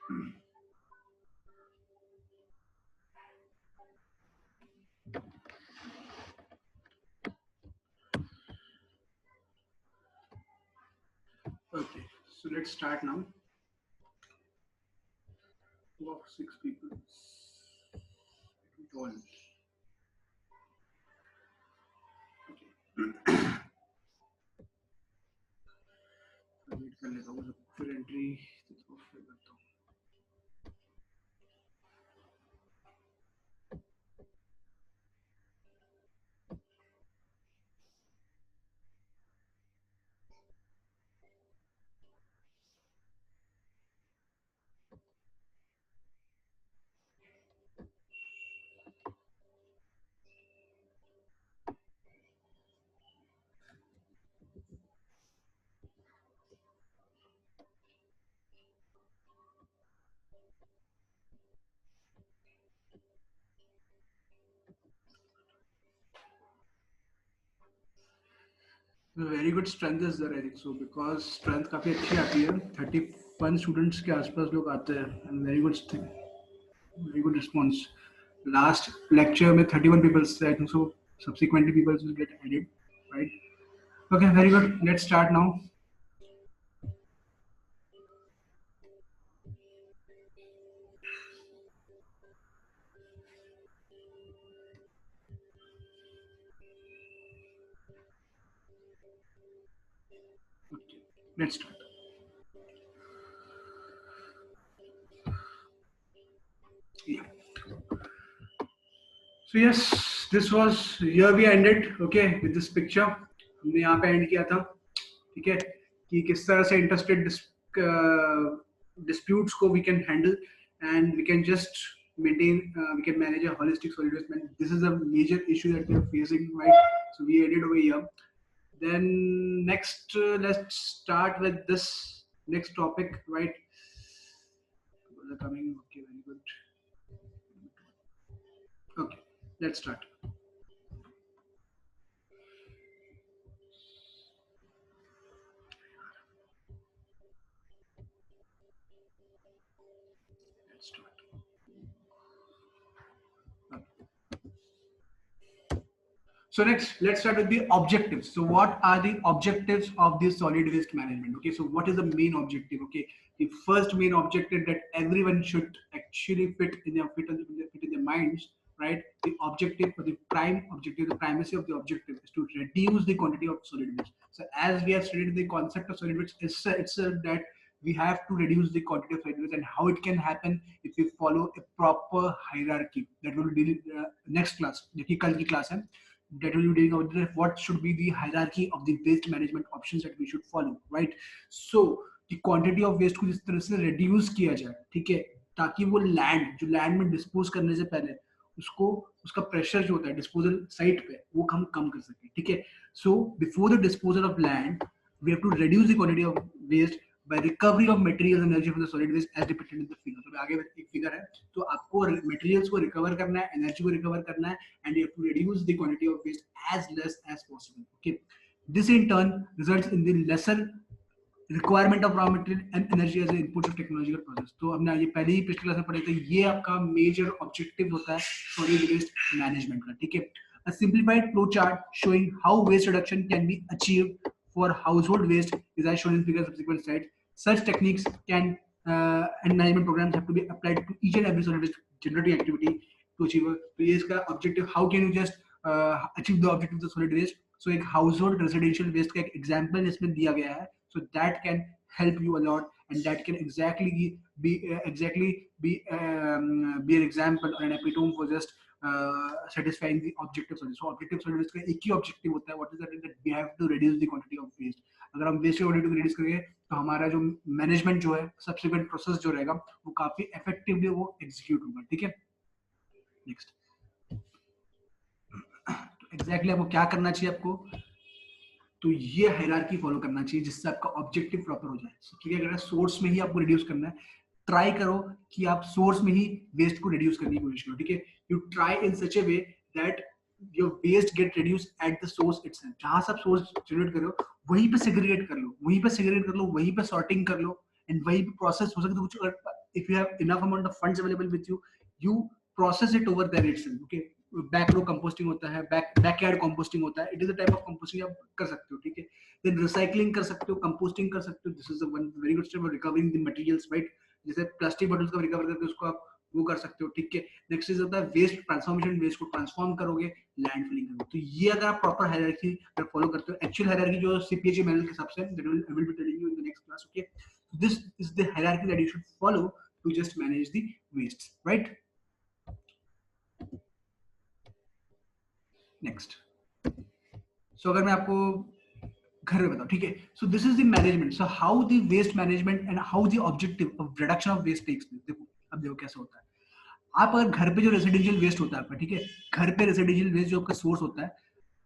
Okay, so let's start now. Two of six people. All. Okay. Wait कर लेता हूँ फिर एंट्री तो फिर करता हूँ. Very good strength is there I think so because strength काफी अच्छी आती है. 31 स्टूडेंट्स के आसपास लोग आते हैं and very good thing, very good response. Last lecture में 31 पीपल्स थे आई think so. Subsequently people will get added, right? Okay, very good. Let's start now. Okay, let's start. Yeah. So yes, this was here we ended. Okay, with this picture. हमने यहाँ पे end किया था. ठीक है कि किस तरह से इंटरेस्टेड disputes को we can handle and we can just maintain we can manage a holistic solid waste management. This is a major issue that we are facing, right? So we ended over here. Then next let's start with this next topic, right? People are coming. Okay, very good. Okay, let's start. Let's start. So next, let's start with the objectives. So what are the objectives of the solid waste management? Okay, so what is the main objective? Okay, the first main objective that everyone should actually fit in their minds, right? The objective or the prime objective, the primacy of the objective is to reduce the quantity of solid waste. So as we have studied the concept of solid waste, it's that we have to reduce the quantity of solid waste, and how it can happen if we follow a proper hierarchy. That will be next class. The kal ki class hai that will be dealing with what should be the hierarchy of the waste management options that we should follow, right? So the quantity of waste को जिस तरह से reduce किया जाए, ठीक है, ताकि वो लैंड जो लैंड में डिस्पोज करने से पहले उसको उसका प्रेशर जो होता है डिस्पोजल साइट पे वो हम कम कर सके, ठीक है. So before the disposal of land we have to reduce the quantity of waste by recovery of materials and energy from the solid waste as depicted in the figure. तो आगे एक फिगर है, तो आपको materials को recover करना है, energy को recover करना है, and you have to reduce the quantity of waste as less as possible. Okay, this in turn results in the lesser requirement of raw material and energy as an input of technological process. तो हमने ये पहले ही पिछले class में पढ़े थे, ये आपका major objective होता है solid waste management का, ठीक है. A simplified flow chart showing how waste reduction can be achieved for household waste is as shown in figure subsequent slides. Such techniques can and management programs have to be applied to each and every solid waste generating activity to achieve. तो ये इसका objective, how can you just achieve the objective of the solid waste? So एक household residential waste का एक example इसमें दिया गया है. So that can help you a lot, and that can exactly be an example or an epitome for just satisfying the objective service. So objective service का एक ही objective होता है. What is that we have to reduce the quantity of waste. अगर हम waste quantity को reduce करेंगे तो हमारा जो management जो है subsequent process जो रहेगा वो काफी effectively वो execute होगा, ठीक है. Next. Exactly आपको क्या करना चाहिए, आपको तो ये हायरार्की फॉलो करना चाहिए जिससे आपका ऑब्जेक्टिव प्रॉपर हो जाए. ठीक है, अगर सोर्स में ही आपको रिड्यूस करना है, ट्राई करो कि आप सोर्स में ही वेस्ट को रिड्यूस करने की कोशिश करो, ठीक है. You try in such a way that your waste get reduce at the source itself. जहां से आप सोर्स जनरेट कर रहे हो वहीं पे सेग्रीगेट कर लो, वहीं पे सॉर्टिंग कर लो, एंड वहीं पे प्रोसेस हो सकता है. कुछ if you have enough amount of funds available with you, you process it over there itself. Okay, backyard composting होता है, बैकयार्ड कंपोस्टिंग होता है, it is a type of composting आप कर सकते हो, ठीक है. देन रिसाइकलिंग कर सकते हो, कंपोस्टिंग कर सकते हो. This is one very good step for recovering the materials, right. जैसे प्लास्टिक बॉटल्स को रिकवर करके उसको आप वो कर सकते हो, ठीक है. नेक्स्ट इज होता है वेस्ट ट्रांसफॉर्मेशन, वेस्ट को ट्रांसफॉर्म करोगे, लैंड फिलिंग करोगे. तो ये अगर आप प्रॉपर हायरार्की अगर फॉलो करते हो, एक्चुअल हायरार्की जो सीपीएचई मैनुअल के हिसाब से, that I will be telling you in the next class. Okay, this is the hierarchy that you should follow to just manage the waste, right. Next, so अगर मैं आपको घर में बताऊं, ठीक है. So this is the management. So how the waste management and how the objective of reduction of waste takes place. देखो, अब देखो कैसे होता है. आप अगर घर पे जो रेसिडेंशियल वेस्ट होता है आपका, ठीक है, घर पे रेसिडेंशियल वेस्ट जो आपका सोर्स होता है,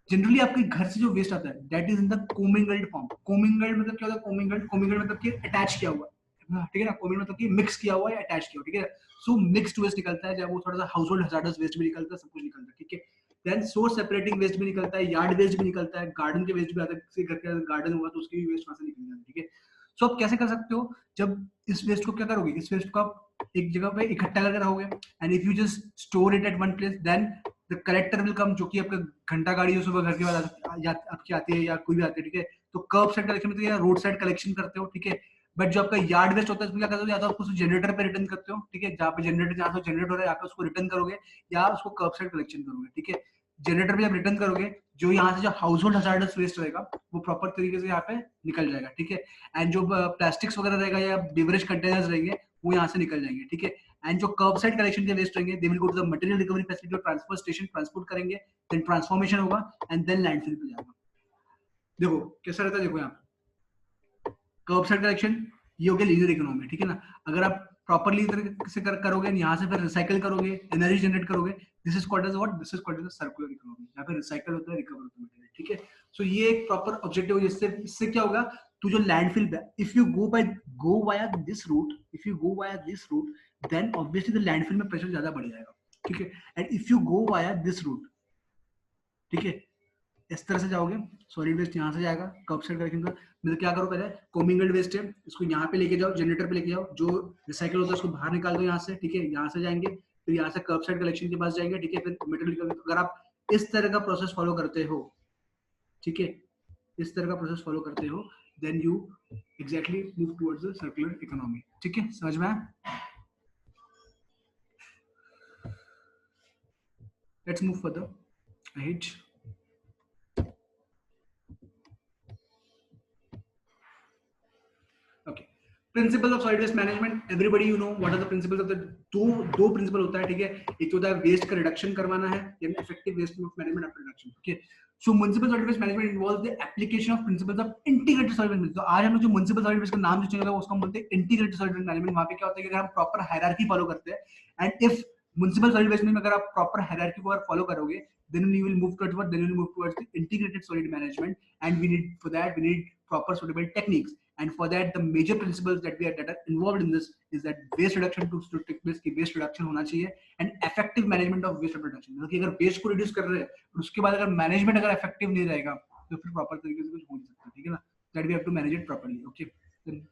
जनरली आपके घर से जो वेस्ट आता है that is in the commingled form. Commingled मतलब क्या होता है? कोमिंगल्ड, कोमिंगल्ड मतलब कि अटैच किया हुआ है, ठीक है ना. कोमिंगल्ड मतलब कि मिक्स किया हुआ है, अटैच किया हुआ, ठीक है. सो मिक्स्ड वेस्ट निकलता है, जब वो थोड़ा सा हाउस होल्ड हजार्डस वेस्ट भी निकलता है, सब कुछ निकलता है, ठीक है. देन सोर्स सेपरेटिंग वेस्ट भी निकलता है, यार्ड वेस्ट भी निकलता है, गार्डन के वेस्ट भी आता है. किसी घर के गार्डन हुआ तो उसकी भी वेस्ट वहां से निकल जाता है, ठीक है. सो आप कैसे कर सकते हो? जब इस वेस्ट को क्या करोगे, इस वेस्ट को आप एक जगह पे इकट्ठा करके रहोगे, and if you just store it at one place, then the collector will come, जो कि आपका घंटा गाड़ी जो सुबह घर के बाद आपकी आती है या कोई भी आती है, ठीक है. तो कर्ब साइड कलेक्शन में रोड साइड कलेक्शन करते हो, ठीक है. बट जो आपका यार्ड वेस्ट होता है उसमें क्या करते हो, या तो आपको जनरेटर पे रिटर्न करते हो, ठीक है. जहाँ पे जनरेटर जनरेट हो रहा है, यहाँ पे उसको रिटर्न करोगे, या उसको कर्ब साइड कलेक्शन करोगे, ठीक है. जनरेटर पे जब रिटर्न करोगे, जो यहाँ से जो हाउस होल्ड हजार्डस वेस्ट रहेगा वो प्रॉपर तरीके से यहाँ पे निकल जाएगा, ठीक है. एंड जो प्लास्टिक्स वगैरह रहेगा या बेवरेज कंटेनर्स रहेंगे वो यहाँ से निकल जाएंगे, ठीक है. एंड जो कर्ब साइड कलेक्शन के वेस्ट रहेंगे, they will go to the material recovery facility और ट्रांसफर स्टेशन, ट्रांसपोर्ट करेंगे, देन ट्रांसफॉर्मेशन होगा, एंड देन लैंडफिल पे जाएगा. देखो कैसा रहता है, देखो यहाँ कर्ब साइड कलेक्शन, ये हो गया लीनियर इकोनॉमी, ठीक है ना. अगर आप प्रॉपर्ली तरीके से करोगे, यहाँ से फिर रिसाइकल करोगे, एनर्जी जनरेट करोगे, this is called as what, this is called as circular economy. यहाँ पे रिसाइकल होता है, रिकवर होता है मटेरियल, ठीक है. सो ये एक प्रॉपर ऑब्जेक्टिव है. इससे क्या होगा, तू जो landfill, if you go via this route, if you go via this route, then obviously the landfill में प्रेशर ज्यादा बढ़ जाएगा, ठीक है. And if you go via this route, ठीक है, इस तरह से जाओगे, सॉलिड वेस्ट यहाँ से जाएगा, कर्ब साइड कलेक्शन का मतलब क्या करो, पहले कोमिंगल्ड वेस्ट है, इसको यहाँ पे लेके जाओ, जनरेटर पे लेके जाओ, जो रिसाइकल होता है उसको बाहर निकाल दो यहाँ से, ठीक है. यहाँ से जाएंगे, फिर यहाँ से कर्ब साइड कलेक्शन के पास जाएंगे, ठीक है. फिर मटेरियल, अगर आप इस तरह का प्रोसेस फॉलो करते हो, ठीक है, इस तरह का प्रोसेस फॉलो करते हो, then you exactly move towards the circular economy, ठीक है. समझ में आया? Let's move further ahead. Okay. Principles of solid waste management. Everybody you know what are the principles of the दो प्रिंसिपल होता है, ठीक है. एक तो होता है वेस्ट का रिडक्शन करवाना है, यानी effective waste management after reduction, okay. So municipal solid waste management involves the application of principles of integrated solid waste. तो आज हम लोग जो म्युनिसिपल सॉलिड वेस्ट का नाम जो चलेगा उसको हम बोलते हैं इंटीग्रेटेड सॉलिड वेस्ट मैनेजमेंट. वहां पे क्या होता है कि अगर हम प्रॉपर हायरार्की फॉलो करते हैं, and if municipal solid waste में अगर आप प्रॉपर हायरार्की को फॉलो करोगे, then we will move towards what, then we will move towards the integrated solid management, and for that we need proper suitable techniques. And for that the major principles that are involved in this is that waste reduction to take place, की waste reduction होना चाहिए, and effective management of waste reduction. मतलब कि अगर waste को reduce कर रहे हैं तो उसके बाद अगर management अगर effective नहीं रहेगा तो फिर proper तरीके से कुछ हो नहीं सकता, ठीक है ना. That we have to manage it properly, okay. Then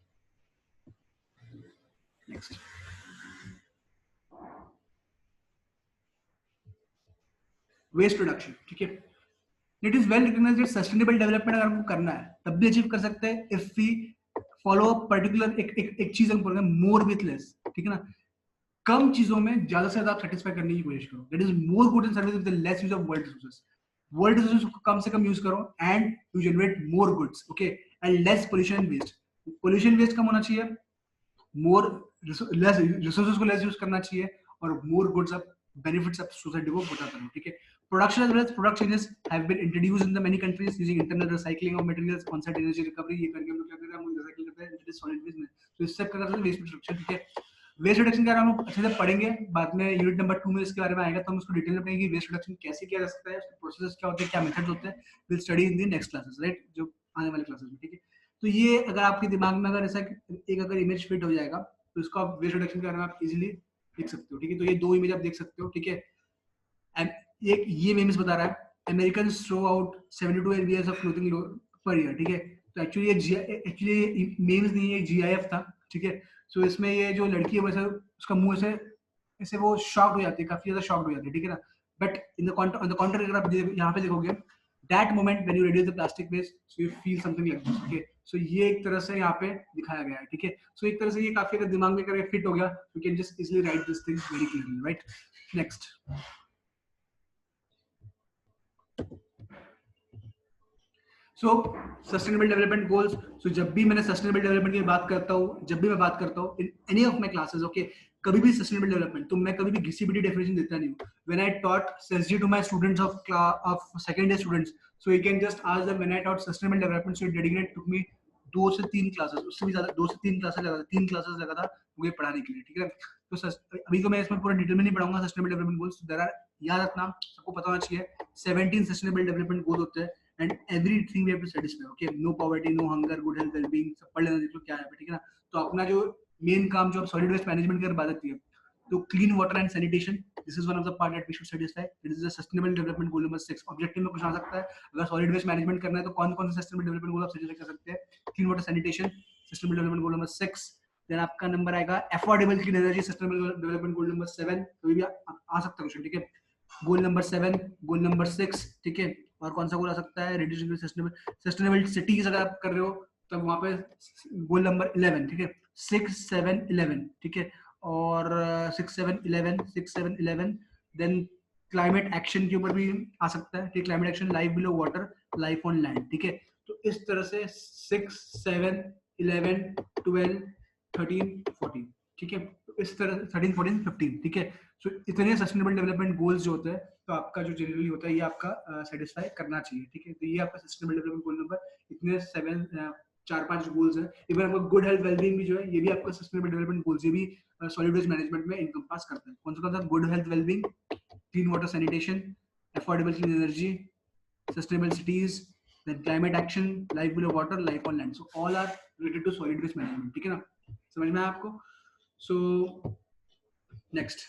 next, waste reduction, ठीक है. It is well recognised that sustainable development अगर हमको करना है तब भी अचीव कर सकते हैं if we follow a particular एक चीज हम बोलते हैं मोर विथ लेस, ठीक है ना. कम चीजों में ज्यादा से ज्यादा आप सेटिस्फाई करने की कोशिश करो. That is more good in service with less use of world resources. World resources को कम से कम यूज करो and you generate more goods, okay. And less pollution waste. Pollution waste कम होना चाहिए, मोर लेस रिसोर्सेज को लेस यूज करना चाहिए, और मोर गुड्स आप benefits of society को बताता हूं, ठीक है. Production as well as product changes have been introduced in the many countries using internal recycling of materials, on-site energy recovery. ये करके हम लोग क्या करते हैं, हम रिसाइकल करते हैं, इट इज सॉलिड वेस्ट में. तो इससे क्या करते हैं, वेस्ट रिडक्शन, ठीक है. वेस्ट रिडक्शन के बारे में हम अच्छे से पढ़ेंगे बाद में, यूनिट नंबर 2 में इसके बारे में आएगा, तो हम उसको डिटेल में पढ़ेंगे कि वेस्ट रिडक्शन कैसे किया जा सकता है, उसके प्रोसेसेस क्या होते हैं, क्या मेथड्स होते हैं. Will study in the next classes, right, जो आने वाले क्लासेस में, ठीक है. तो ये अगर आपके दिमाग में अगर ऐसा एक अगर इमेज फिट हो जाएगा तो इसको आप वेस्ट रिडक्शन के बारे में आप इजीली देख सकते हो, ठीक है. तो ये दो इमेज आप देख सकते हो, ठीक है. एंड एक ये मेम्स बता रहा है, Americans throw out 72 LBS of clothing per year, ठीक है. तो एक्चुअली मेम्स नहीं है, जीआईएफ था, ठीक है. सो इसमें ये जो लड़की है वैसे उसका मुंह ऐसे ऐसे वो शॉक्ड हो जाती है, काफी ज्यादा शॉक्ड हो जाती है, ठीक है ना। But in the on the contrary अगर आप यहाँ पे देखोगे, that moment when you reduce the plastic waste, so you feel something like this, okay. सो ये एक तरह से यहाँ पे दिखाया गया है, ठीक है। सो एक तरह से ये काफी अगर दिमाग में अगर फिट हो गया, you can just easily write this things very clearly, right. Next, so sustainable development goals. So जब भी मैंने सस्टेनेबल डेवलपमेंट की बात करता हूँ, जब भी मैं बात करता हूँ इन any of my classes, okay, कभी भी सस्टेनेबल डेवलपमेंट, तो मैं कभी भी घिसी पिटी डेफिनेशन देता नहीं हूँ। When I taught SG to my students of second year students, so you can just ask them, when I taught sustainable development, so it dedicated took me 2 से 3 क्लासेस, उससे भी ज्यादा 2 से 3 क्लासेस लगा था, 3 क्लासेस लगा था मुझे पढ़ाने के लिए, ठीक है। तो अभी तो मैं इसमें पूरा डिटेल में नहीं पढ़ाऊंगा sustainable development goals. There are, याद रखना, सबको पता होना चाहिए, 17 सस्टेनेबल डेवलपमेंट गोल होते हैं, and everything we have to satisfy, okay, no poverty, no hunger, good health, well-being, सब पढ़ लेना देखो क्या है, ठीक है ना। तो अपना जो मेन काम जो सॉलिड वेस्ट मैनेजमेंट की बात आती है, तो clean water and sanitation, this is one of the part that we should satisfy, it is the sustainable development goal number 6। Objective में कुछ आ सकता है, अगर सॉलिड वेस्ट मैनेजमेंट करना है तो कौन कौन से सस्टेनेबल डेवलपमेंट गोल आप सेटिस्फाई कर सकते हैं, clean water sanitation, sustainable development goal number 6। Then आपका नंबर आएगा affordable clean energy, sustainable development goal number 7, तो ये भी आ सकता है क्वेश्चन, ठीक है। गोल नंबर 7, गोल नंबर 6, ठीक है। और कौन सा गोल आ सकता है, रिड्यूसिंग सस्टेनेबल सिटीज अगर आप कर रहे हो तब वहां पे गोल नंबर 11, ठीक है। 6, 7, 11, ठीक है। और 6, 7, 11, 6, 7, 11, देन क्लाइमेट एक्शन के ऊपर भी आ सकता है, ठीक, climate action, life below water, life on land, ठीक है। तो इस तरह से 6, 7, 11, 12, 13, 14, ठीक है। तो इस तरह 13, 14, 15, ठीक है। सो इतने सस्टेनेबल डेवलपमेंट गोल्स जो होते हैं, तो आपका जो जनरली होता है ये आपका सेटिस्फाई करना चाहिए, ठीक है। तो ये आपका सस्टेनेबल डेवलपमेंट गोल नंबर इतने 7, 4-5 गोल्स है। इवन आपका गुड हेल्थ वेलबींग भी जो है, ये भी आपका सस्टेनेबल डेवलपमेंट गोल्स, ये भी सॉलिड वेस्ट मैनेजमेंट में इनकम्पास करता है। कौन सा good health wellbeing, clean water sanitation, affordable clean energy, sustainable cities, then climate action, life below water, life on land, so all are related to solid waste management, ठीक है ना। समझ में आया आपको? So next,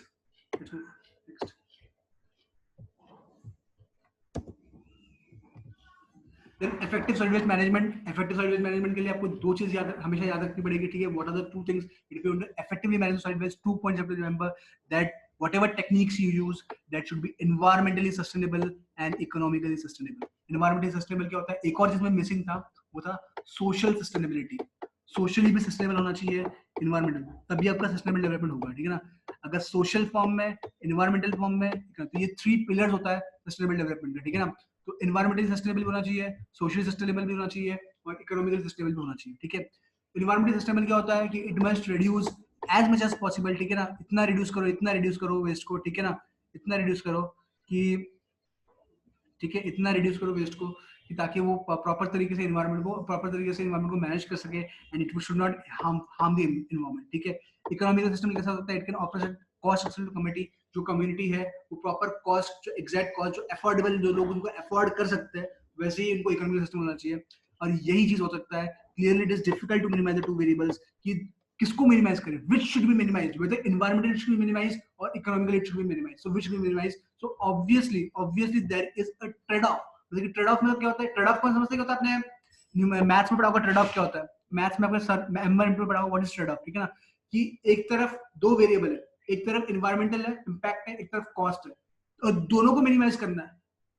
then effective solid waste management, effective solid waste management के लिए आपको दो चीज हमेशा याद रखनी पड़ेगी, ठीक है। what are the two things if you want to effectively manage solid waste? 2 points you have to remember, that whatever techniques you use, that should be environmentally sustainable and economically sustainable. environmentally sustainable क्या होता है, एक और चीज में missing था, वो था social sustainability, सोशली भी सस्टेनेबल होना चाहिए, इन्वायरमेंटल, तभी आपका सस्टेनेबल डेवलपमेंट होगा, ठीक है ना। अगर सोशल फॉर्म में, इन्वायरमेंटल फॉर्म में, तो ये 3 पिलर्स होता है सस्टेनेबल डेवलपमेंट का, ठीक है ना। तो इन्वायरमेंटली सस्टेनेबल होना चाहिए, सोशली सस्टेनेबल भी होना चाहिए, और इकोनॉमिकली सस्टेनेबल भी होना चाहिए, ठीक है। इन्वायरमेंटली सस्टेनेबल क्या होता है कि it must reduce as much as possible, ठीक है ना। इतना रिड्यूस करो वेस्ट को, ठीक है ना, इतना रिड्यूस करो कि, ठीक है, इतना रिड्यूस करो वेस्ट को कि ताकि वो प्रॉपर तरीके से इन्वायरमेंट को मैनेज कर सके, and it should not harm the environment, ठीक है। इकोनॉमिकल सिस्टम कैसा होता है, it can operate cost accessible community, जो कम्युनिटी है वो प्रॉपर कॉस्ट, जो एग्जैक्ट कॉस्ट, जो अफोर्डेबल, जो लोग उनको अफोर्ड कर सकते हैं, वैसे ही इनको इकोनॉमिकल सिस्टम होना चाहिए। और यही चीज हो सकता है, clearly it is difficult to minimise the two variables, कि किसको मिनिमाइज करें, which should be minimized, whether environmental it should be minimized or economically it should be minimized, so which should be minimized? So obviously there is a trade off. जैसे कि trade off में क्या होता है, trade off कौन समझते हैं, आपने मैथ्स में पढ़ा होगा ट्रेड ऑफ क्या होता है, मैथ्स में आपने सर एमआर में पढ़ा होगा व्हाट इज ट्रेड ऑफ, ठीक है ना। कि एक तरफ दो वेरिएबल है, एक तरफ एनवायरमेंटल है, इंपैक्ट है, एक तरफ कॉस्ट है, और दोनों को मिनिमाइज करना है,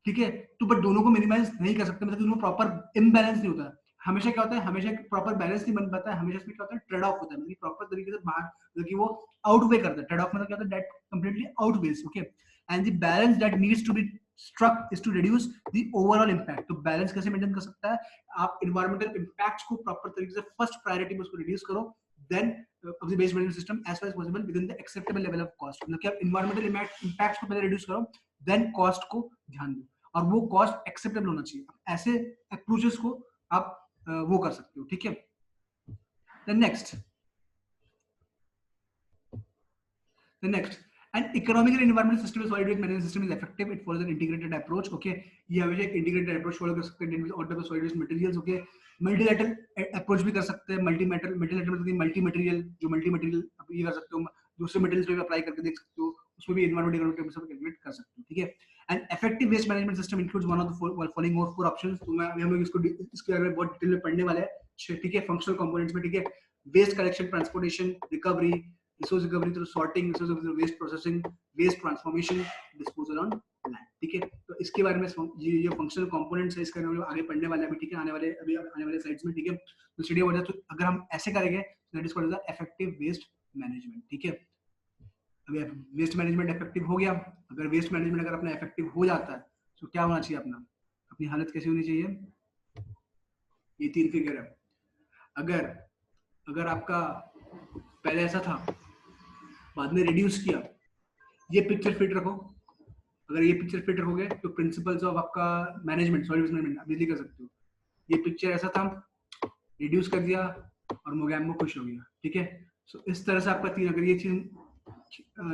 ठीक है। तो बट दोनों को मिनिमाइज नहीं कर सकते, मतलब उनमें प्रॉपर इम्बैलेंस नहीं होता है। हमेशा क्या होता है, हमेशा प्रॉपर बैलेंस नहीं बन पाता है, हमेशा इसमें क्या होता है, ट्रेड ऑफ होता है, मतलब प्रॉपर तरीके से बाहर, मतलब कि वो आउटवे करता है। ट्रेड ऑफ मतलब क्या होता है, that completely outweighs, okay. And the balance that needs to be struck is to reduce the overall impact. तो बैलेंस कैसे मेंटेन कर सकता है, आप एनवायरमेंटल इंपैक्ट्स को प्रॉपर तरीके से फर्स्ट प्रायोरिटी में उसको रिड्यूस करो, then of the base management system as far as possible within the acceptable level of cost, मतलब कि आप environmental impacts को पहले reduce करो, then cost को ध्यान दो, और वो cost acceptable होना चाहिए। ऐसे approaches को आप वो कर सकते हो, ठीक है। Then next an economical environmental system is solid waste management system is effective, it follows an integrated approach, okay। ये हमेशा एक integrated approach follow कर सकते हैं, all type of solid waste materials, okay। Multilateral approach भी कर सकते हैं, मल्टीलैटरल मतलब मल्टी मटेरियल, जो मल्टी मटेरियल आप ये कर सकते हो, दूसरे मटेरियल्स पे भी अप्लाई करके देख सकते हो, उसमें भी एनवायरमेंटल इकोनॉमिक सब कैलकुलेट कर सकते हो, ठीक है। And effective waste management system includes one of the following और 4 ऑप्शंस। तो मैं हम लोग इसको इसके बारे में बहुत डिटेल में पढ़ने वाले हैं, ठीक है, फंक्शनल कंपोनेंट्स में, ठीक है। Waste collection, transportation, recovery, resource recovery through sorting, resource waste processing, waste transformation, disposal on land. ठीक है, तो इसके बारे में ये फंक्शनल कंपोनेंट्स है, इसका हम लोग आगे पढ़ने वाले हैं अभी। ठीक है, आने वाले स्लाइड्स में। ठीक है, तो स्टडी हो जाए तो अगर हम ऐसे करेंगे that is called the effective waste management. ठीक है, अभी वेस्ट मैनेजमेंट इफेक्टिव हो गया। अगर वेस्ट मैनेजमेंट अगर अपना इफेक्टिव हो जाता है तो क्या होना चाहिए, अपना अपनी हालत कैसी होनी चाहिए? ये 3 फिगर है। अगर अगर आपका पहले ऐसा था, बाद में रिड्यूस किया, ये पिक्चर फिट रखो। अगर ये पिक्चर फिट रखोगे तो प्रिंसिपल्स ऑफ आपका मैनेजमेंट, सॉलिड मैनेजमेंट आप इजीली कर सकते हो। ये पिक्चर ऐसा था, रिड्यूस कर दिया और मोगैम्बो खुश हो गया। ठीक है, सो इस तरह से आपका 3, अगर ये चीज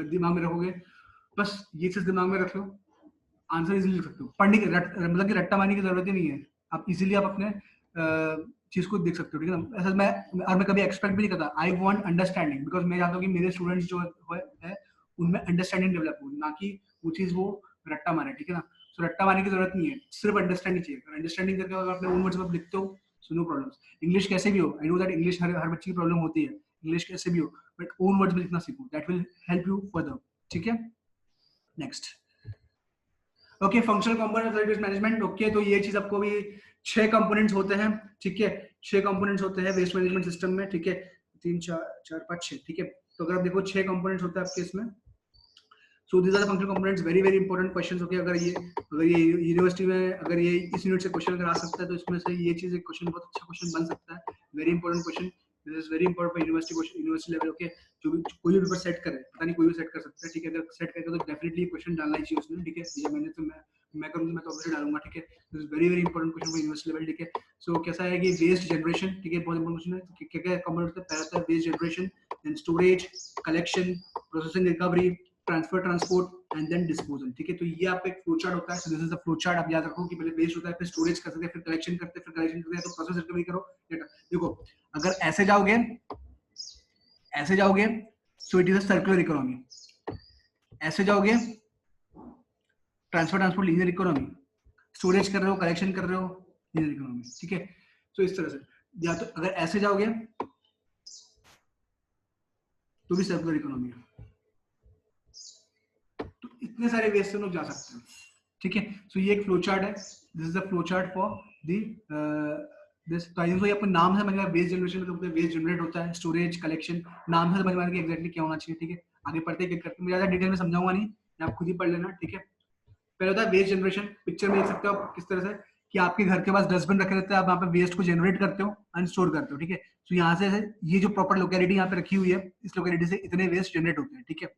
दिमाग में रखोगे, बस ये चीज दिमाग में रख लो, आंसर इजीली लिख सकते हो। पढ़ने की मतलब कि रट्टा मारने की जरूरत ही नहीं है, आप इजीली आप अपने चीज को देख सकते हो। ठीक है ना, ऐसा मैं कभी एक्सपेक्ट भी नहीं करता। आई वांट अंडरस्टैंडिंग, बिकॉज मैं चाहता हूँ कि मेरे स्टूडेंट्स जो है उनमें अंडरस्टैंडिंग डेवलप हो, ना कि वो चीज वो रट्टा मारे। ठीक है ना, सो रट्टा मारने की जरूरत नहीं है, सिर्फ अंडरस्टैंडिंग चाहिए। अंडरस्टैंडिंग करके अगर अपने ओन वर्ड्स में लिखते हो, सो नो प्रॉब्लम्स। इंग्लिश कैसे भी हो, आई नो दैट इंग्लिश हर बच्चे की प्रॉब्लम होती है, इंग्लिश कैसे भी हो, बट ओन वर्ड्स में लिखना सीखो, that will help you further. ठीक है, next. Okay, functional component of management. Okay, तो ये चीज आपको भी 6 कंपोनेंट्स होते हैं। ठीक है, 6 कंपोनेंट्स होते हैं वेस्ट मैनेजमेंट सिस्टम में। ठीक है, 3 4 5 6। ठीक है, तो अगर आप देखो 6 कंपोनेंट्स होते हैं आपके इसमें। So these are the functional components, very very important questions. Okay, अगर ये यूनिवर्सिटी में अगर ये इस यूनिट से क्वेश्चन अगर आ सकता है तो इसमें से ये चीज एक क्वेश्चन, बहुत अच्छा क्वेश्चन बन सकता है। Very important question, this is very important for university level. Okay, जो भी कोई भी पेपर सेट करे, पता नहीं कोई भी सेट कर सकता है। ठीक है, अगर सेट करेगा तो डेफिनेटली क्वेश्चन डालना ही चाहिए उसमें। ठीक है, ये मैंने तो मैं करूंगा, मैं तो ऑब्वियसली डालूंगा। ठीक है, this is very very important question for university level. ठीक है, सो कैसा है कि वेस्ट जनरेशन, ठीक है, बहुत इंपॉर्टेंट क्वेश्चन है। क्या क्या कंपोनेंट्स है? पहला था waste generation, then storage, collection, processing, recovery, transfer, transport and then disposal. ठीक है, तो ये आपका एक फ्लो चार्ट होता है। So this is the flow chart. आप याद रखो कि पहले वेस्ट होता है, फिर स्टोरेज करते हैं, फिर कलेक्शन करते हैं, फिर कलेक्शन करते हैं, तो प्रोसेस रिकवरी करो। देखो, अगर ऐसे जाओगे सो it is a circular economy. ऐसे जाओगे, transfer, transport, linear economy. Storage कर रहे हो, कलेक्शन कर रहे हो, लीनियर इकोनॉमी। ठीक है, तो इस तरह से, या तो अगर ऐसे जाओगे तो भी सर्कुलर इकोनॉमी है। तो इतने सारे वेज से लोग जा सकते हैं। ठीक है, सो ये एक फ्लो चार्ट है। This is the flow chart for the this. तो आई थिंक आपको नाम से समझ में वेस्ट जनरेशन में तो वेस्ट जनरेट होता है, स्टोरेज, कलेक्शन, नाम से समझ में आएगा एग्जैक्टली क्या होना चाहिए। ठीक है, आगे पढ़ते करते मैं ज्यादा डिटेल में समझाऊंगा नहीं, आप खुद ही पढ़ लेना। ठीक है, पहले होता है वेस्ट जनरेशन। पिक्चर में देख सकते हो आप किस तरह से कि आपके घर के पास डस्टबिन रखे रहते हैं, आप वहाँ पे वेस्ट को जनरेट करते हो एंड स्टोर करते हो। ठीक है, तो यहाँ से ये जो प्रॉपर लोकेलिटी यहाँ पे रखी हुई है, इस लोकेलिटी से इतने वेस्ट जनरेट होते हैं। ठीक है,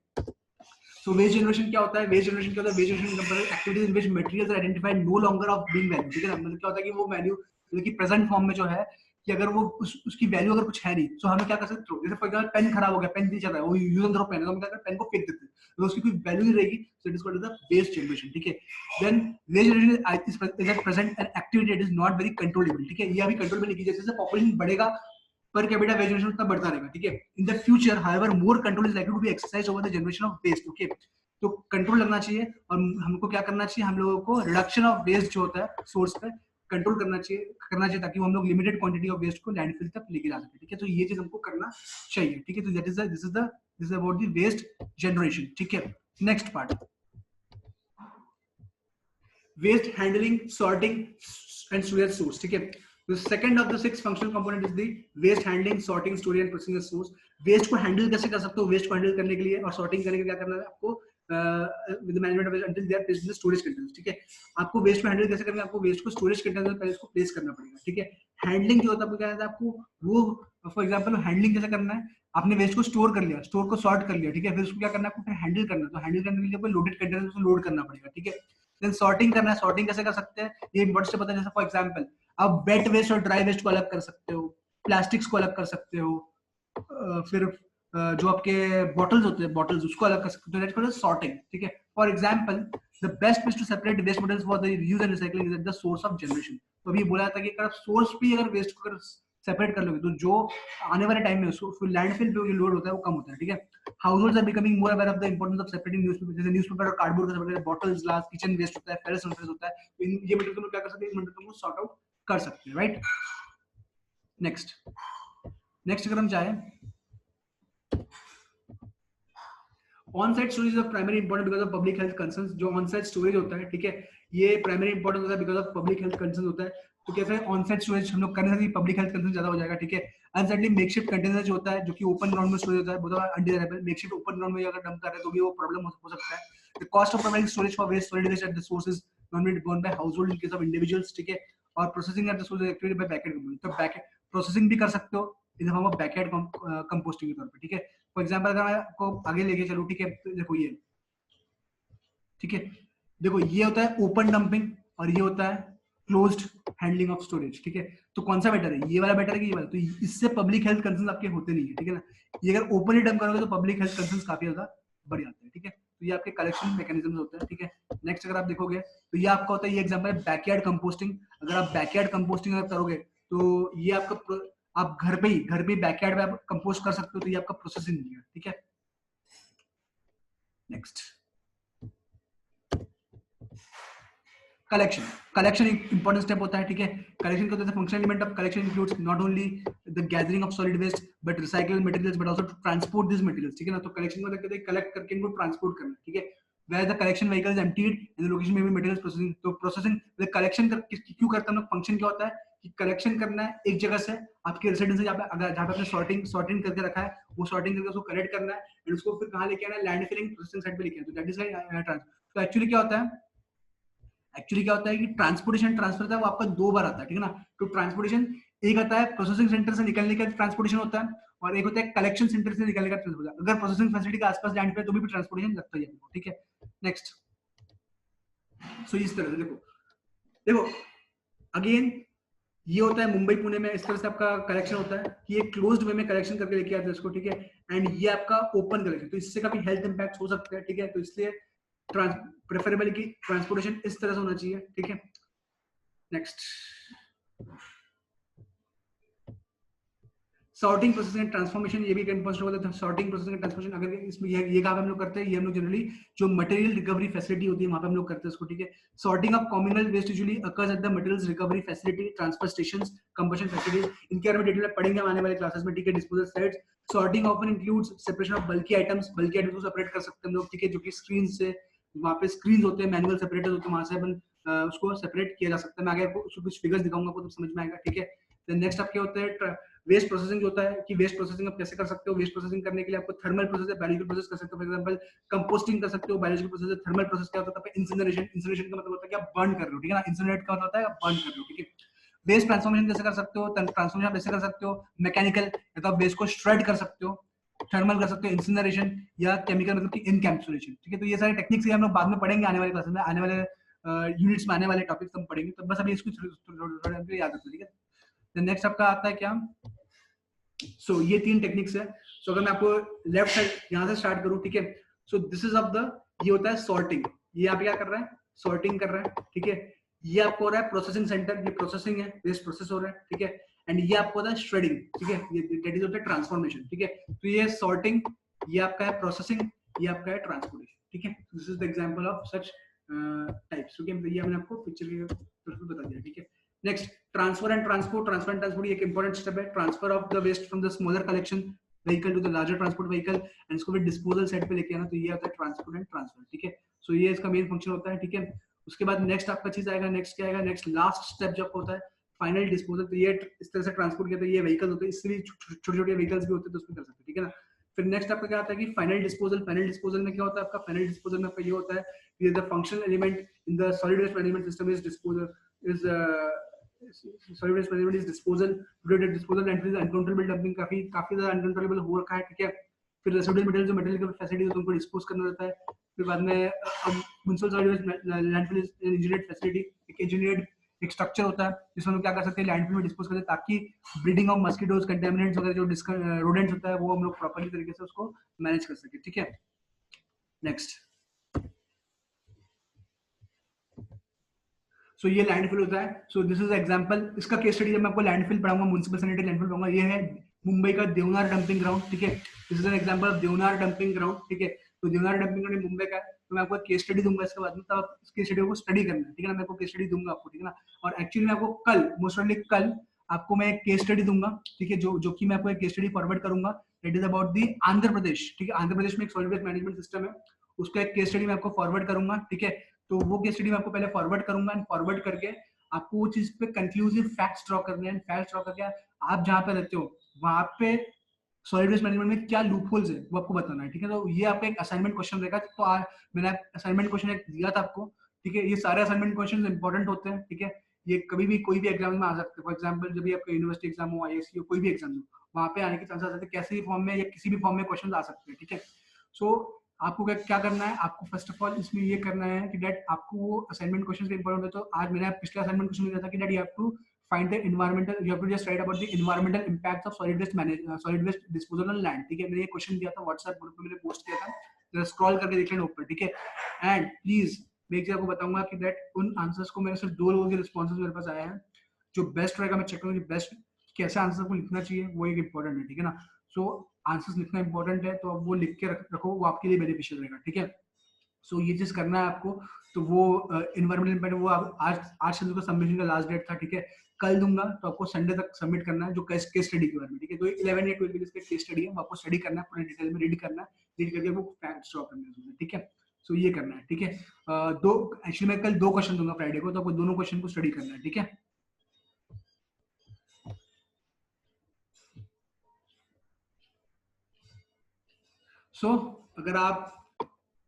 so waste generation क्या होता है? waste generation क्या होता है? waste generation compare activities in which materials are identified no longer of being value। ठीक है ना, मतलब क्या होता है कि वो वैल्यू मतलब कि प्रेजेंट फॉर्म में जो है कि अगर वो उसकी वैल्यू अगर कुछ है नहीं, तो हमें क्या कर सकते हो? जैसे फॉर एग्जांपल पेन खराब हो गया, पेन नहीं चल रहा है, वो यूज एंड थ्रो पेन है, तो हम क्या करते हैं? पेन को फेंक देते हैं, तो उसकी कोई वैल्यू नहीं रहेगी। So it is called the waste generation. ठीक है, then waste generation is at present an activity that is not very controllable. ठीक है, ये अभी कंट्रोल में नहीं की, जैसे पॉपुलेशन बढ़ेगा पर कैपिटा वेस्ट जनरेशन उतना बढ़ता रहेगा। ठीक है, in the future however more control is likely to be exercised over the generation of waste. Okay, तो कंट्रोल लगना चाहिए और हमको क्या करना चाहिए? हम लोगों को रिडक्शन ऑफ वेस्ट जो होता है सोर्स पे कंट्रोल करना चाहिए ताकि हम लोग लिमिटेड क्वांटिटी ऑफ वेस्ट को लैंडफिल तक लेके जा सके। ठीक है, तो ये चीज हमको करना चाहिए। ठीक है, तो that is this is about the waste generation. ठीक है, next part, waste handling, sorting and storage source। ठीक है, the second of the 6 functional component is the waste handling, sorting, storage and processing source। waste को handle कैसे कर सकते हो? waste को handle करने के लिए और sorting करने के लिए क्या करना है आपको? with the management of waste until they are placed in the storage containers। ठीक है, आपको waste को handle कैसे करना है? आपको waste को storage container में पहले इसको place करना पड़ेगा। ठीक है, handling जो होता है आपको क्या है? आपको वो फॉर एग्जांपल handling कैसे करना है? आपने वेस्ट को स्टोर कर लिया, स्टोर को सॉर्ट कर लिया। ठीक है, फिर उसको क्या करना है? आपको फिर हैंडल करना है, तो हैंडल करने के लिए आपको लोडेड कंटेनर में लोड करना पड़ेगा। ठीक है, देन सॉर्टिंग करना है। सॉर्टिंग कैसे कर सकते हैं? ये इंपॉर्टेंट से पता है। जैसे फॉर एग्जांपल आप वेट वेस्ट और ड्राई वेस्ट को अलग कर सकते हो, प्लास्टिक्स को अलग कर सकते हो, फिर जो आपके बॉटल्स होते हैं बॉटल्स उसको अलग कर सकते हो, दैट्स कॉल्ड सॉर्टिंग। ठीक है, for example the best way to separate waste materials for the use and recycling is the source of generation. तो अभी बोला था कि अगर आप सोर्स पे अगर वेस्ट को अगर सेपरेट कर लोगे तो जो आने वाले टाइम में उसको लैंडफिल पे जो लोड होता है वो कम होता है। ठीक है, households are becoming more aware of the importance of separating newspaper, जैसे न्यूज़पेपर और कार्डबोर्ड का separate, bottles, glass, kitchen waste होता है, फेरस सरफेस होता है, तो ये मटेरियल को क्या कर सकते हैं? इन मटेरियल को सॉर्ट आउट कर सकते हैं। राइट, नेक्स्ट नेक्स्ट अगर हम चाहें, on site storage is primary important because of public health concerns. जो ऑन साइट स्टोरेज होता है, ठीक है, ये प्राइमरी इंपॉर्टेंट होता है because of public health concern होता है। तो कैसे ऑन साइट स्टोरेज हम लोग करने से पब्लिक हेल्थ कंसर्न ज्यादा हो जाएगा, ठीक है। अनसाइडली मेकशिफ्ट कंटेनर जो होता है, जो कि ओपन ग्राउंड में स्टोरेज होता है, बहुत अनडिजायरेबल। मेकशिफ्ट ओपन ग्राउंड में अगर डंप कर रहे हैं तो भी वो प्रॉब्लम हो सकता है। The cost of providing storage for waste solid waste at the source is normally borne by household in case of individuals, ठीक है। और processing eight the source is activated by backend component. तो back processing भी कर सकते हो in form of backend composting के तौर पे, ठीक है। फॉर एग्जांपल अगर मैं आपको आगे लेके चलूं, ठीक है, तो देखो ये, ठीक है, देखो ये होता है ओपन डंपिंग और ये होता है क्लोज्ड हैंडलिंग ऑफ स्टोरेज, ठीक है। तो कौन सा बेटर है, ये वाला बेटर है कि ये वाला? तो इससे पब्लिक हेल्थ कंसर्न आपके होते नहीं है, ठीक है ना। ये अगर ओपनली डंप करोगे तो पब्लिक हेल्थ कंसर्न काफी ज्यादा बढ़ जाते हैं, ठीक है। तो ये आपके कलेक्शन मैकेनिज्म होते हैं, ठीक है। नेक्स्ट अगर आप देखोगे तो ये आपका होता है, ये एग्जांपल है बैकयार्ड कंपोस्टिंग। अगर आप बैकयार्ड कंपोस्टिंग अगर करोगे तो ये आपका, आप घर पे ही बैकयार्ड में आप कंपोस्ट कर सकते हो, तो ये आपका प्रोसेसिंग है, ठीक है। Next collection. कलेक्शन एक इंपॉर्टेंट स्टेप होता है, ठीक है। कलेक्शन का functional element of collection includes not only the gathering of solid waste but recycled materials but also to transport this materials, ठीक है ना। तो कलेक्शन का मतलब कलेक्ट करके इनको ट्रांसपोर्ट करना, ठीक है। Where the collection vehicle is emptied in the location में भी मटेरियल्स प्रोसेसिंग। तो प्रोसेसिंग कलेक्शन क्यों करते हैं हम लोग, फंक्शन क्या होता है कि कलेक्शन करना है एक जगह से, आपके रेसिडेंस से जहाँ पे आपने सॉर्टिंग करके रखा है, वो सॉर्टिंग करके उसको कलेक्ट करना है एंड उसको फिर कहाँ लेके आना है, लैंड फिलिंग प्रोसेसिंग साइट पे लेके आना है। तो दैट इज ट्रांसफर। तो एक्चुअली क्या होता है कि ट्रांसपोर्टेशन ट्रांसफर था वो आपका दो बार आता है, ठीक है ना। तो ट्रांसपोर्टेशन एक आता है प्रोसेसिंग सेंटर से निकलने का ट्रांसपोर्टेशन होता है, और एक होता है कलेक्शन सेंटर से निकलने का ट्रांसपोर्टेशन। अगर प्रोसेसिंग फैसिलिटी के आसपास लैंड पे तो भी ट्रांसपोर्टेशन लगता ही है, ठीक है। नेक्स्ट, सो इस तरह से देखो, देखो अगेन ये होता है मुंबई पुणे में इस तरह से आपका कलेक्शन होता है कि ये क्लोज्ड वे में कलेक्शन करके लेके आते हैं इसको, ठीक है। एंड ये आपका ओपन कलेक्शन, तो इससे काफी हेल्थ इंपैक्ट हो सकते हैं, ठीक है। तो इसलिए प्रेफरेबल की ट्रांसपोर्टेशन इस तरह से होना चाहिए, ठीक है। Next, sorting processing and transformation, ये भी एक इंपॉर्टेंट होता है। सॉर्टिंग प्रोसेसिंग एंड ट्रांसफॉर्मेशन, अगर इसमें ये काम हम लोग करते हैं, ये हम लोग जनरली जो मटेरियल रिकवरी फैसिलिटी होती है वहां पे हम लोग करते हैं इसको, ठीक है। Sorting of communal waste usually occurs at the materials recovery facility, transfer stations, combustion facilities. इनके बारे में डिटेल में पढ़ेंगे आने वाले क्लासेस में, ठीक है। Disposal sites, sorting often includes separation of bulky items को सेपरेट कर सकते हैं हम लोग, ठीक है, जो कि स्क्रीन से, वहां पे स्क्रीन होते हैं, मैनुअल सेपरेटर्स होते हैं, वहां से अपन उसको सेपरेट किया जा सकता है। मैं आगे आपको कुछ फिगर्स दिखाऊंगा आपको, तो समझ में आएगा, ठीक है। देन नेक्स्ट आप क्या होता है, वेस्ट प्रोसेसिंग होता है कि वेस्ट प्रोसेसिंग आप कैसे कर सकते हो। वेस्ट प्रोसेसिंग करने के लिए आपको थर्मल प्रोसेस या बायोलॉजिकल प्रोसेस कर सकते हो। फॉर एग्जांपल कंपोस्टिंग कर सकते हो, बायोलॉजिकल प्रोसेस। थर्मल प्रोसेस क्या होता है, इंसिनरेशन। इंसिनरेशन का मतलब होता है कि आप बर्न कर रहे हो, ठीक है ना। इंसिनरेट का मतलब होता है आप बर्न कर रहे हो, ठीक है। वेस्ट ट्रांसफॉर्मेशन कैसे कर सकते हो, ट्रांसफॉर्मेशन कैसे कर सकते हो, मैकेनिकल, या तो आप वेस्ट को श्रेड कर सकते हो, थर्मल कर सकते हो, इंसिनरेशन, या केमिकल मतलब कि इनकैप्सुलेशन, ठीक है। तो ये सारे टेक्निक्स हम लोग बाद में पढ़ेंगे आने वाले क्लासेस में, आने वाले यूनिट्स में, आने वाले टॉपिक्स हम पढ़ेंगे। तो बस अभी इसको थोड़ा याद रखो, ठीक है। नेक्स्ट आपका आता है क्या, सो ये तीन टेक्निक्स है। सो अगर मैं आपको लेफ्ट साइड यहां से स्टार्ट करूं, ठीक है। So this is of the, ये होता है सॉर्टिंग। ये आप क्या कर रहा है, सॉर्टिंग कर रहा है, ठीक है। ये आपको हो रहा है प्रोसेसिंग सेंटर, ये प्रोसेसिंग है, वेस्ट प्रोसेस हो रहा है, ठीक है। एंड ये आपको होता है श्रेडिंग, ठीक है। ये दैट इज होता है ट्रांसफॉर्मेशन, ठीक है। तो ये सॉर्टिंग, ये आपका है प्रोसेसिंग, ये आपका है ट्रांसपोर्टेशन, ठीक है। This is the example of such types, okay. ये मैंने आपको पिक्चर के तरफ बता दिया, ठीक है। Next, transfer and transport. Transfer and transport एक इंपॉर्टेंट स्टेप है। Transfer of the waste from the smaller collection vehicle to the larger transport vehicle and इसको फिर डिस्पोजल सेट पे लेके आना, तो ये आता है ट्रांसपोर्ट एंड ट्रांसफर, ठीक है। सो ये इसका मेन फंक्शन होता है, ठीक है। उसके बाद नेक्स्ट आपका चीज आएगा, नेक्स्ट क्या आएगा, नेक्स्ट लास्ट स्टेप जो होता है फाइनल डिस्पोजल। तो ये इस तरह से ट्रांसपोर्ट किया, तो ये व्हीकल होते हैं, इससे भी छोटे छोटे व्हीकल्स भी होते हैं, तो उसमें कर सकते हैं, ठीक है ना। फिर नेक्स्ट आपका क्या आता है कि फाइनल डिस्पोजल। फाइनल डिस्पोजल में क्या होता है आपका, फाइनल डिस्पोजल में आपका ये होता है कि the functional element in the solid waste management system is disposal is solid waste management is disposal. Today disposal and uncountable dumping काफी ज्यादा अनकाउंटेबल हो रखा है, ठीक है। फिर रेसिडुअल मटेरियल, जो मटेरियल की फैसिलिटी है उनको डिस्पोज करना रहता है। फिर बाद में municipal solid waste landfill engineered facility, एक इंजीनियर्ड एक स्ट्रक्चर होता है जिसमें हम क्या कर सकते हैं, लैंडफिल में डिस्पोज करते हैं, ताकि ब्रीडिंग ऑफ मस्कीटोज, कंटेमिनेंट्स वगैरह जो रोडेंट्स होता है वो हम लोग प्रॉपर्ली तरीके से उसको मैनेज कर सके, ठीक है। नेक्स्ट, सो ये लैंडफिल होता है। सो दिस इज एग्जांपल, इसका केस स्टडी जब मैं आपको लैंडफिल पढ़ाऊंगा, म्युनिसिपल सैनिटरी लैंडफिल पढ़ाऊंगा, ये है मुंबई का देवनार डंपिंग ग्राउंड, ठीक है। This is an example of Deonar dumping ground, ठीक है। तो देवनार डंपिंग ग्राउंड मुंबई का है। तो मैं आपको केस स्टडी दूंगा इसके बाद में, तब आप इस केस स्टडी को स्टडी करना है, ठीक है ना। मैं आपको केस स्टडी दूंगा आपको, ठीक है ना। और एक्चुअली मैं आपको कल, मोस्ट कल आपको मैं एक केस स्टडी दूंगा, ठीक है, जो कि मैं आपको एक केस स्टडी फॉरवर्ड करूंगा, that is about the Andhra Pradesh, ठीक है। आंध्र प्रदेश में एक सॉलिड वेस्ट मैनेजमेंट सिस्टम है, उसका एक केस स्टडी मैं आपको फॉरवर्ड करूंगा, ठीक है। तो वो केस स्टडी मैं आपको पहले फॉरवर्ड करूंगा, एंड फॉरवर्ड करके आपको वो चीज पे कंक्लूसिव फैक्ट्स ड्रॉ करने हैं। फैक्ट्स ड्रॉ करके आप जहाँ पे रहते हो वहां पे सॉलिड वेस्ट मैनेजमेंट में क्या लूप होल्स है वो आपको बताना है, ठीक है। तो ये आपका एक असाइनमेंट क्वेश्चन रहेगा। तो मैंने असाइनमेंट क्वेश्चन एक दिया था आपको, ठीक है। ये सारे असाइनमेंट क्वेश्चन इंपॉर्टेंट होते हैं, ठीक है। ये कभी भी कोई भी एग्जाम में आ सकते हैं। फॉर एग्जाम्पल जब भी आपका यूनिवर्सिटी एग्जाम हो, आईएससी हो, कोई भी एग्जाम हो, वहाँ पे आने के चांसेस आते हैं, कैसे भी फॉर्म में या किसी भी फॉर्म में क्वेश्चन आ सकते हैं, ठीक है। सो आपको क्या करना है, आपको फर्स्ट ऑफ ऑल इसमें ये करना है कि डेट आपको वो असाइनमेंट क्वेश्चन इंपॉर्टेंट है। तो आज मैंने पिछले असाइनमेंट क्वेश्चन में दिया था कि that you have to find the environmental, you have to just write about the environmental impacts of solid waste disposal on land, ठीक है। मैंने ये क्वेश्चन दिया था व्हाट्सएप ग्रुप में, मैंने पोस्ट किया था, जरा स्क्रॉल करके देख लेना ऊपर, ठीक है। एंड प्लीज मैं एक चीज आपको बताऊंगा कि दैट उन आंसर्स को, मैंने सिर्फ 2 लोगों के रिस्पॉन्सेज मेरे पास आए हैं, जो बेस्ट रहेगा मैं चेक करूंगा कि बेस्ट कैसे आंसर को लिखना चाहिए, वो एक इंपॉर्टेंट है, ठीक है ना। सो आंसर्स लिखना इंपॉर्टेंट है, तो अब वो लिख के रखो, वो आपके लिए बेनिफिशियल रहेगा, ठीक है। सो ये चीज करना है आपको। तो वो इन्वायरमेंटल इम्पैक्ट, वो आज संडे को सबमिशन का लास्ट डेट था, ठीक है। कल दूंगा, तो आपको संडे तक सबमिट करना है, जो केस स्टडी के बारे में, ठीक है। तो 11 या 12 के लिए केस स्टडी है, वो आपको स्टडी करना है, पूरे डिटेल में रीड करना है, रीड करके वो फैक्ट्स ड्रॉ करना है, ठीक है। सो ये करना है, ठीक है। दो एक्चुअली मैं कल 2 क्वेश्चन दूंगा फ्राइडे को, तो आपको दोनों क्वेश्चन को स्टडी करना है, ठीक है। सो अगर आप,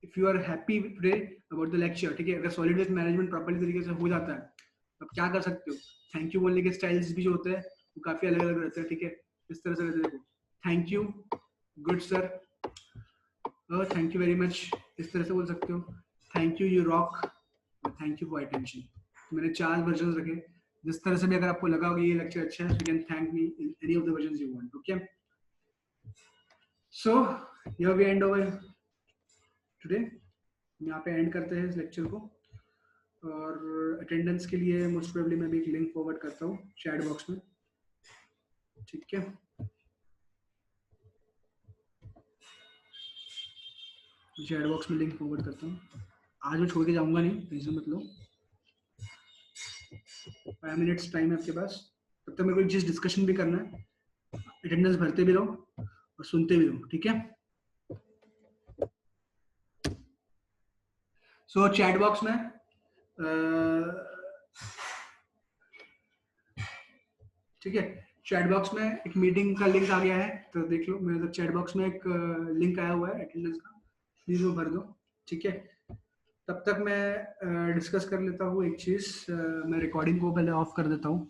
if you are happy today about the lecture, ठीक है, अगर सॉलिड वेस्ट मैनेजमेंट प्रॉपर्ली तरीके से हो जाता है, तो आप क्या कर सकते हो, थैंक यू बोलने के स्टाइल्स भी जो होते हैं वो काफी अलग अलग रहते हैं, ठीक है। इस तरह से रहते हैं, देखो, thank you, good sir, thank you very much, इस तरह से बोल सकते हो, thank you, you rock, thank you for attention. मैंने 4 वर्जन रखे, जिस तरह से भी अगर आपको लगा कि ये लेक्चर अच्छा है, you can thank me in any of the versions you want, okay. So here we end over today, यहाँ पे एंड करते हैं इस लेक्चर को। और अटेंडेंस के लिए मोस्ट प्रोबेबली मैं भी एक लिंक फॉरवर्ड करता हूँ चैट बॉक्स में, ठीक है। चैट बॉक्स में लिंक फॉरवर्ड करता हूँ। आज मैं छोड़ के जाऊंगा नहीं, टेंशन मत लो, 5 मिनट्स टाइम है आपके पास, तब तक मेरे को जिस डिस्कशन भी करना है, अटेंडेंस भरते भी रहो और सुनते भी रहो, ठीक है। सो चैट बॉक्स में ठीक है, चैट बॉक्स में एक मीटिंग का लिंक आ गया है, तो देख लो, मेरे तो चैट बॉक्स में एक लिंक आया हुआ है अटेंडेंस का, प्लीज वो भर दो, ठीक है। तब तक मैं डिस्कस कर लेता हूँ एक चीज, मैं रिकॉर्डिंग को पहले ऑफ कर देता हूँ।